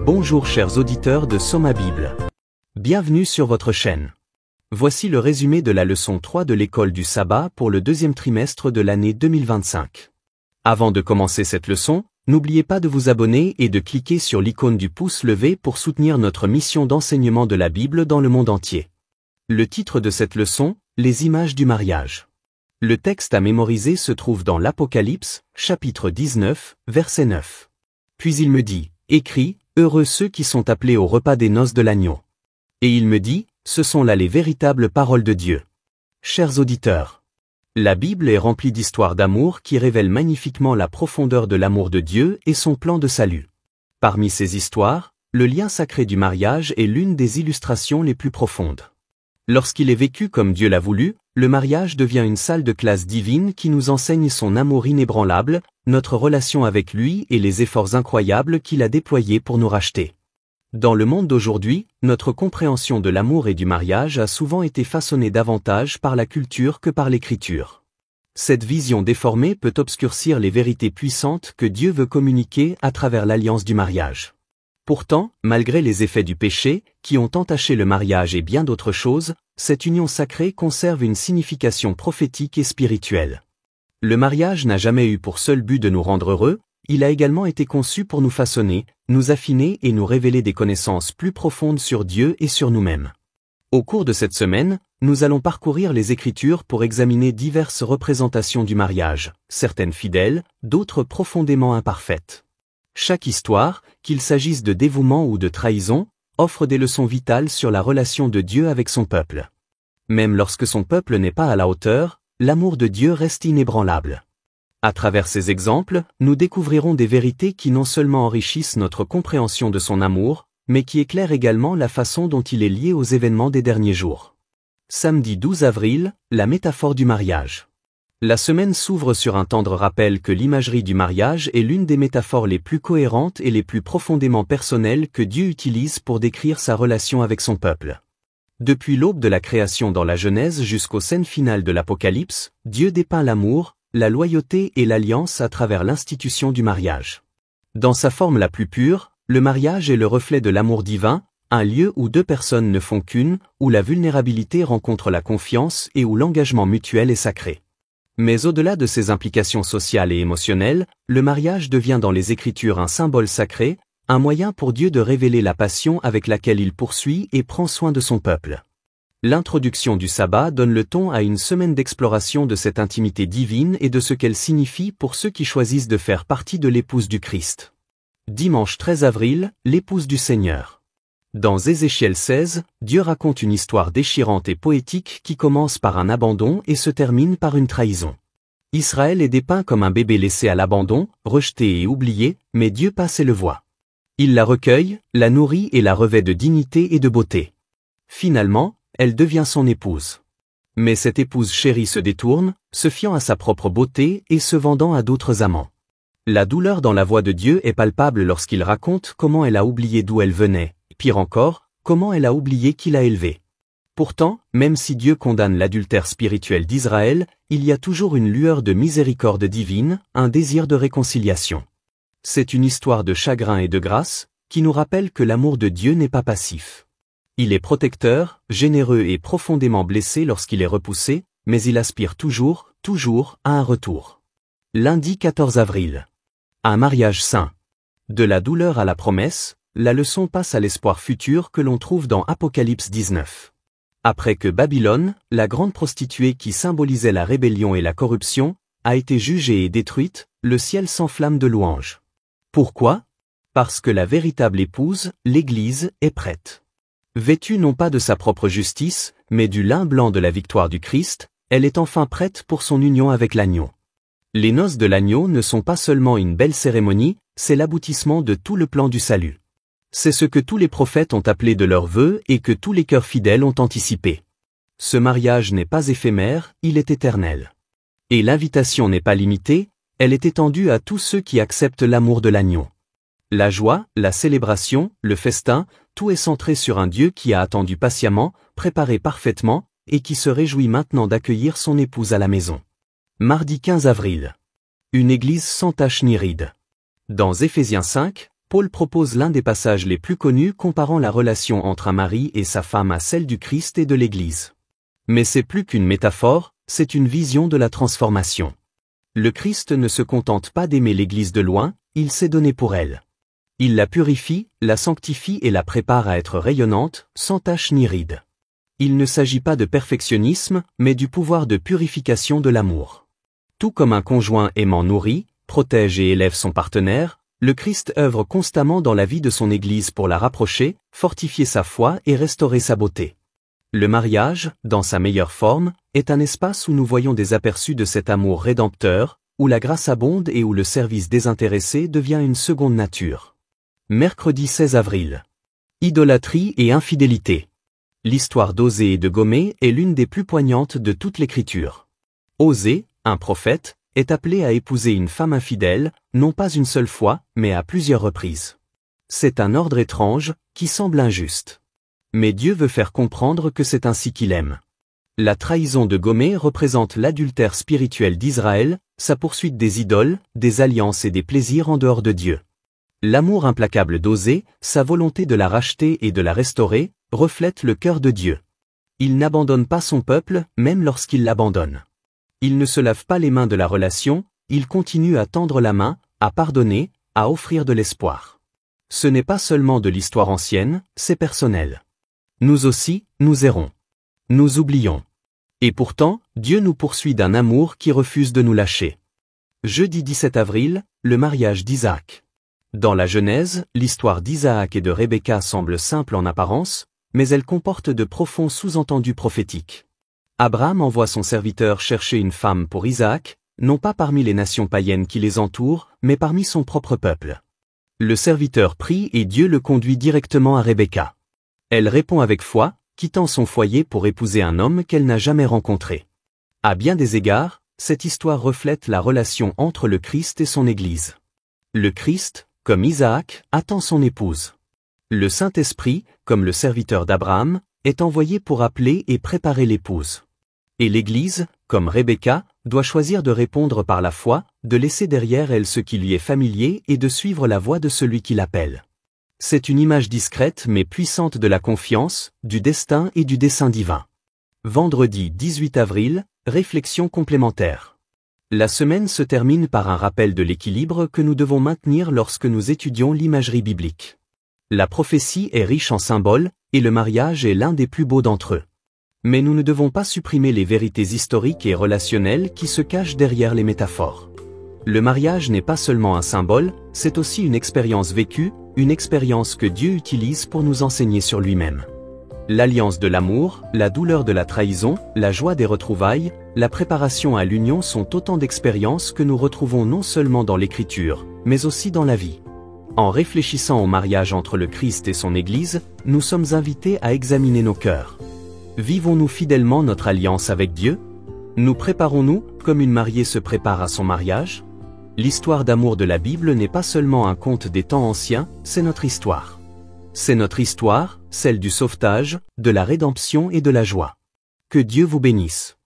Bonjour chers auditeurs de Soma Bible. Bienvenue sur votre chaîne. Voici le résumé de la leçon 3 de l'école du sabbat pour le deuxième trimestre de l'année 2025. Avant de commencer cette leçon, n'oubliez pas de vous abonner et de cliquer sur l'icône du pouce levé pour soutenir notre mission d'enseignement de la Bible dans le monde entier. Le titre de cette leçon, les images du mariage. Le texte à mémoriser se trouve dans l'Apocalypse, chapitre 19, verset 9. Puis il me dit, écris, heureux ceux qui sont appelés au repas des noces de l'agneau. Et il me dit, ce sont là les véritables paroles de Dieu. Chers auditeurs, la Bible est remplie d'histoires d'amour qui révèlent magnifiquement la profondeur de l'amour de Dieu et son plan de salut. Parmi ces histoires, le lien sacré du mariage est l'une des illustrations les plus profondes. Lorsqu'il est vécu comme Dieu l'a voulu, le mariage devient une salle de classe divine qui nous enseigne son amour inébranlable, notre relation avec lui et les efforts incroyables qu'il a déployés pour nous racheter. Dans le monde d'aujourd'hui, notre compréhension de l'amour et du mariage a souvent été façonnée davantage par la culture que par l'Écriture. Cette vision déformée peut obscurcir les vérités puissantes que Dieu veut communiquer à travers l'alliance du mariage. Pourtant, malgré les effets du péché, qui ont entaché le mariage et bien d'autres choses, cette union sacrée conserve une signification prophétique et spirituelle. Le mariage n'a jamais eu pour seul but de nous rendre heureux, il a également été conçu pour nous façonner, nous affiner et nous révéler des connaissances plus profondes sur Dieu et sur nous-mêmes. Au cours de cette semaine, nous allons parcourir les Écritures pour examiner diverses représentations du mariage, certaines fidèles, d'autres profondément imparfaites. Chaque histoire, qu'il s'agisse de dévouement ou de trahison, offre des leçons vitales sur la relation de Dieu avec son peuple. Même lorsque son peuple n'est pas à la hauteur, l'amour de Dieu reste inébranlable. À travers ces exemples, nous découvrirons des vérités qui non seulement enrichissent notre compréhension de son amour, mais qui éclairent également la façon dont il est lié aux événements des derniers jours. Samedi 12 avril, la métaphore du mariage. La semaine s'ouvre sur un tendre rappel que l'imagerie du mariage est l'une des métaphores les plus cohérentes et les plus profondément personnelles que Dieu utilise pour décrire sa relation avec son peuple. Depuis l'aube de la création dans la Genèse jusqu'aux scènes finales de l'Apocalypse, Dieu dépeint l'amour, la loyauté et l'alliance à travers l'institution du mariage. Dans sa forme la plus pure, le mariage est le reflet de l'amour divin, un lieu où deux personnes ne font qu'une, où la vulnérabilité rencontre la confiance et où l'engagement mutuel est sacré. Mais au-delà de ses implications sociales et émotionnelles, le mariage devient dans les Écritures un symbole sacré, un moyen pour Dieu de révéler la passion avec laquelle il poursuit et prend soin de son peuple. L'introduction du sabbat donne le ton à une semaine d'exploration de cette intimité divine et de ce qu'elle signifie pour ceux qui choisissent de faire partie de l'épouse du Christ. Dimanche 13 avril, l'épouse du Seigneur. Dans Ézéchiel 16, Dieu raconte une histoire déchirante et poétique qui commence par un abandon et se termine par une trahison. Israël est dépeint comme un bébé laissé à l'abandon, rejeté et oublié, mais Dieu passe et le voit. Il la recueille, la nourrit et la revêt de dignité et de beauté. Finalement, elle devient son épouse. Mais cette épouse chérie se détourne, se fiant à sa propre beauté et se vendant à d'autres amants. La douleur dans la voix de Dieu est palpable lorsqu'il raconte comment elle a oublié d'où elle venait. Pire encore, comment elle a oublié qui l'a élevée. Pourtant, même si Dieu condamne l'adultère spirituel d'Israël, il y a toujours une lueur de miséricorde divine, un désir de réconciliation. C'est une histoire de chagrin et de grâce, qui nous rappelle que l'amour de Dieu n'est pas passif. Il est protecteur, généreux et profondément blessé lorsqu'il est repoussé, mais il aspire toujours, à un retour. Lundi 14 avril. Un mariage saint. De la douleur à la promesse, la leçon passe à l'espoir futur que l'on trouve dans Apocalypse 19. Après que Babylone, la grande prostituée qui symbolisait la rébellion et la corruption, a été jugée et détruite, le ciel s'enflamme de louanges. Pourquoi ? Parce que la véritable épouse, l'Église, est prête. Vêtue non pas de sa propre justice, mais du lin blanc de la victoire du Christ, elle est enfin prête pour son union avec l'agneau. Les noces de l'agneau ne sont pas seulement une belle cérémonie, c'est l'aboutissement de tout le plan du salut. C'est ce que tous les prophètes ont appelé de leurs vœux et que tous les cœurs fidèles ont anticipé. Ce mariage n'est pas éphémère, il est éternel. Et l'invitation n'est pas limitée, elle est étendue à tous ceux qui acceptent l'amour de l'agneau. La joie, la célébration, le festin, tout est centré sur un Dieu qui a attendu patiemment, préparé parfaitement, et qui se réjouit maintenant d'accueillir son épouse à la maison. Mardi 15 avril. Une église sans tache ni ride. Dans Éphésiens 5, Paul propose l'un des passages les plus connus comparant la relation entre un mari et sa femme à celle du Christ et de l'Église. Mais c'est plus qu'une métaphore, c'est une vision de la transformation. Le Christ ne se contente pas d'aimer l'Église de loin, il s'est donné pour elle. Il la purifie, la sanctifie et la prépare à être rayonnante, sans tache ni ride. Il ne s'agit pas de perfectionnisme, mais du pouvoir de purification de l'amour. Tout comme un conjoint aimant nourrit, protège et élève son partenaire, le Christ œuvre constamment dans la vie de son Église pour la rapprocher, fortifier sa foi et restaurer sa beauté. Le mariage, dans sa meilleure forme, est un espace où nous voyons des aperçus de cet amour rédempteur, où la grâce abonde et où le service désintéressé devient une seconde nature. Mercredi 16 avril. Idolâtrie et infidélité. L'histoire d'Osée et de Gomé est l'une des plus poignantes de toute l'Écriture. Osée, un prophète, est appelé à épouser une femme infidèle, non pas une seule fois, mais à plusieurs reprises. C'est un ordre étrange, qui semble injuste. Mais Dieu veut faire comprendre que c'est ainsi qu'il aime. La trahison de Gomé représente l'adultère spirituel d'Israël, sa poursuite des idoles, des alliances et des plaisirs en dehors de Dieu. L'amour implacable d'Osée, sa volonté de la racheter et de la restaurer, reflète le cœur de Dieu. Il n'abandonne pas son peuple, même lorsqu'il l'abandonne. Il ne se lave pas les mains de la relation, il continue à tendre la main, à pardonner, à offrir de l'espoir. Ce n'est pas seulement de l'histoire ancienne, c'est personnel. Nous aussi, nous errons. Nous oublions. Et pourtant, Dieu nous poursuit d'un amour qui refuse de nous lâcher. Jeudi 17 avril, le mariage d'Isaac. Dans la Genèse, l'histoire d'Isaac et de Rebecca semble simple en apparence, mais elle comporte de profonds sous-entendus prophétiques. Abraham envoie son serviteur chercher une femme pour Isaac, non pas parmi les nations païennes qui les entourent, mais parmi son propre peuple. Le serviteur prie et Dieu le conduit directement à Rebecca. Elle répond avec foi, quittant son foyer pour épouser un homme qu'elle n'a jamais rencontré. À bien des égards, cette histoire reflète la relation entre le Christ et son Église. Le Christ, comme Isaac, attend son épouse. Le Saint-Esprit, comme le serviteur d'Abraham, est envoyé pour appeler et préparer l'épouse. Et l'Église, comme Rebecca, doit choisir de répondre par la foi, de laisser derrière elle ce qui lui est familier et de suivre la voie de celui qui l'appelle. C'est une image discrète mais puissante de la confiance, du destin et du dessein divin. Vendredi 18 avril, réflexion complémentaire. La semaine se termine par un rappel de l'équilibre que nous devons maintenir lorsque nous étudions l'imagerie biblique. La prophétie est riche en symboles, et le mariage est l'un des plus beaux d'entre eux. Mais nous ne devons pas supprimer les vérités historiques et relationnelles qui se cachent derrière les métaphores. Le mariage n'est pas seulement un symbole, c'est aussi une expérience vécue, une expérience que Dieu utilise pour nous enseigner sur lui-même. L'alliance de l'amour, la douleur de la trahison, la joie des retrouvailles, la préparation à l'union sont autant d'expériences que nous retrouvons non seulement dans l'Écriture, mais aussi dans la vie. En réfléchissant au mariage entre le Christ et son Église, nous sommes invités à examiner nos cœurs. Vivons-nous fidèlement notre alliance avec Dieu? Nous préparons-nous, comme une mariée se prépare à son mariage? L'histoire d'amour de la Bible n'est pas seulement un conte des temps anciens, c'est notre histoire. C'est notre histoire, celle du sauvetage, de la rédemption et de la joie. Que Dieu vous bénisse.